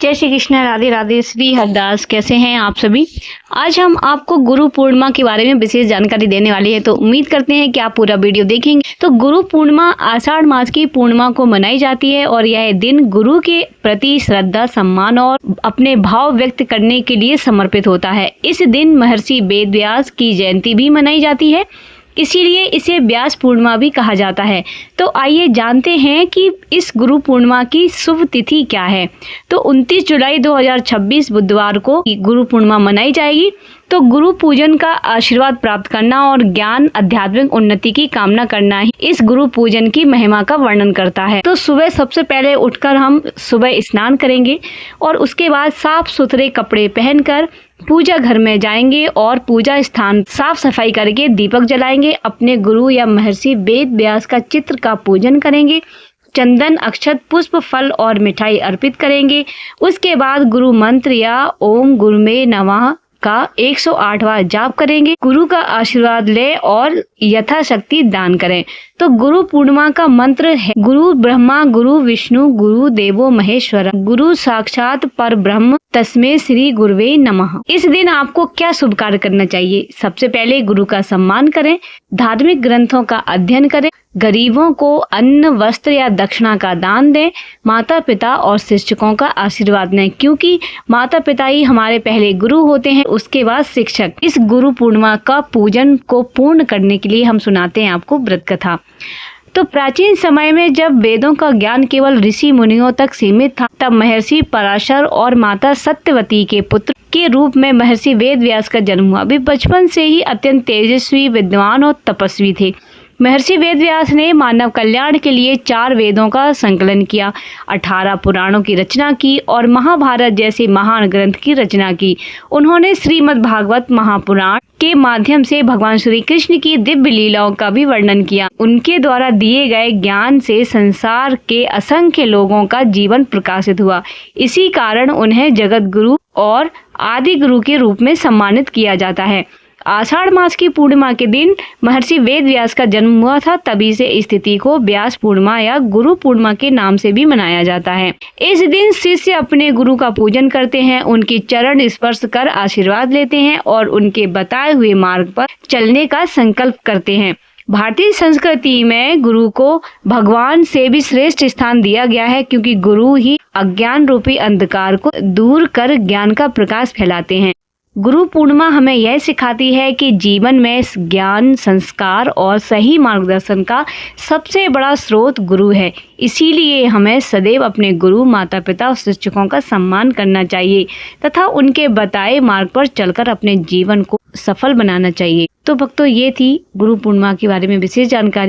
जय श्री कृष्ण, राधे राधे, श्री हरदास। कैसे हैं आप सभी। आज हम आपको गुरु पूर्णिमा के बारे में विशेष जानकारी देने वाली है, तो उम्मीद करते हैं कि आप पूरा वीडियो देखेंगे। तो गुरु पूर्णिमा आषाढ़ मास की पूर्णिमा को मनाई जाती है और यह दिन गुरु के प्रति श्रद्धा, सम्मान और अपने भाव व्यक्त करने के लिए समर्पित होता है। इस दिन महर्षि वेद व्यास की जयंती भी मनाई जाती है, इसीलिए इसे व्यास पूर्णिमा भी कहा जाता है। तो आइए जानते हैं कि इस गुरु पूर्णिमा की शुभ तिथि क्या है। तो 29 जुलाई 2026 बुधवार को गुरु पूर्णिमा मनाई जाएगी। तो गुरु पूजन का आशीर्वाद प्राप्त करना और ज्ञान, आध्यात्मिक उन्नति की कामना करना ही इस गुरु पूजन की महिमा का वर्णन करता है। तो सुबह सबसे पहले उठकर हम सुबह स्नान करेंगे और उसके बाद साफ सुथरे कपड़े पहनकर पूजा घर में जाएंगे और पूजा स्थान साफ सफाई करके दीपक जलाएंगे। अपने गुरु या महर्षि वेद व्यास का चित्र का पूजन करेंगे। चंदन, अक्षत, पुष्प, फल और मिठाई अर्पित करेंगे। उसके बाद गुरु मंत्र या ओम गुरुमे नमः का 108 बार जाप करेंगे। गुरु का आशीर्वाद ले और यथाशक्ति दान करें। तो गुरु पूर्णिमा का मंत्र है गुरु ब्रह्मा गुरु विष्णु गुरु देवो महेश्वर गुरु साक्षात पर ब्रह्म तस्मै श्री गुरुवे नमः। इस दिन आपको क्या शुभ कार्य करना चाहिए। सबसे पहले गुरु का सम्मान करें, धार्मिक ग्रंथों का अध्ययन करें, गरीबों को अन्न, वस्त्र या दक्षिणा का दान दें, माता पिता और शिक्षकों का आशीर्वाद लें, क्योंकि माता पिता ही हमारे पहले गुरु होते हैं, उसके बाद शिक्षक। इस गुरु पूर्णिमा का पूजन को पूर्ण करने के लिए हम सुनाते हैं आपको व्रत कथा। तो प्राचीन समय में जब वेदों का ज्ञान केवल ऋषि मुनियों तक सीमित था, तब महर्षि पराशर और माता सत्यवती के पुत्र के रूप में महर्षि वेद व्यास का जन्म हुआ। वे बचपन से ही अत्यंत तेजस्वी, विद्वान और तपस्वी थे। महर्षि वेद व्यास ने मानव कल्याण के लिए 4 वेदों का संकलन किया, 18 पुराणों की रचना की और महाभारत जैसे महान ग्रंथ की रचना की। उन्होंने श्रीमद् भागवत महापुराण के माध्यम से भगवान श्री कृष्ण की दिव्य लीलाओं का भी वर्णन किया। उनके द्वारा दिए गए ज्ञान से संसार के असंख्य लोगों का जीवन प्रकाशित हुआ। इसी कारण उन्हें जगत गुरु और आदि गुरु के रूप में सम्मानित किया जाता है। आषाढ़ मास की पूर्णिमा के दिन महर्षि वेद व्यास का जन्म हुआ था, तभी से इस तिथि को व्यास पूर्णिमा या गुरु पूर्णिमा के नाम से भी मनाया जाता है। इस दिन शिष्य अपने गुरु का पूजन करते हैं, उनकी चरण स्पर्श कर आशीर्वाद लेते हैं और उनके बताए हुए मार्ग पर चलने का संकल्प करते हैं। भारतीय संस्कृति में गुरु को भगवान से भी श्रेष्ठ स्थान दिया गया है, क्योंकि गुरु ही अज्ञान रूपी अंधकार को दूर कर ज्ञान का प्रकाश फैलाते हैं। गुरु पूर्णिमा हमें यह सिखाती है कि जीवन में ज्ञान, संस्कार और सही मार्गदर्शन का सबसे बड़ा स्रोत गुरु है। इसीलिए हमें सदैव अपने गुरु, माता पिता और शिक्षकों का सम्मान करना चाहिए तथा उनके बताए मार्ग पर चलकर अपने जीवन को सफल बनाना चाहिए। तो भक्तों, ये थी गुरु पूर्णिमा के बारे में विशेष जानकारी।